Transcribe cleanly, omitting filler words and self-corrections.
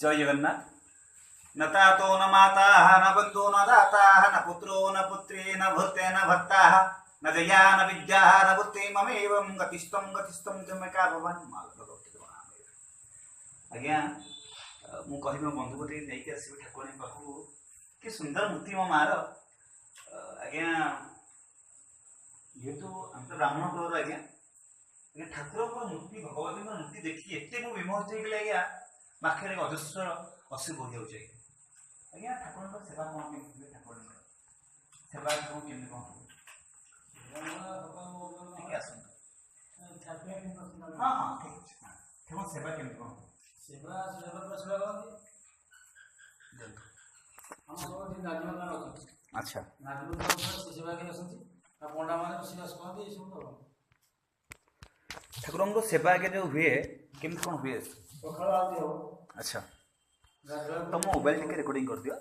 जय जगन्नाथ। न तातो न माता न बंधो न दाता न पुत्रो न पुत्री न भूते न भक्ता न जया न विद्या न बुद्धि ममेवं गतिस्तम तुमेका भगवान आज्ञा मु कहबी मो बंधु गोटे नहीं आसबि ठाकुर पाखु कि सुंदर मूर्ति मो मार आज्ञा ये तो हम तो ब्राह्मण कलर आज्ञा ठाकुर मूर्ति भगवती मूर्ति देखी एत विमोहित हो गले आज्ञा पाखे अजस्र अश्रु बोहि जाऊँ आज्ञा ठाकुर सेवा कौन ठाकुर सेवा कमी कौन हाँ हाँ ठीक ठाकुर सेवा केमी कौन सेवा सेवा अच्छा सेवा पंडा मैंने ठाकुर सेवा आगे जो हुए केमी कौन हुए पखाड़ अच्छा तो मोबाइल टिके रिकॉर्डिंग कर दियो।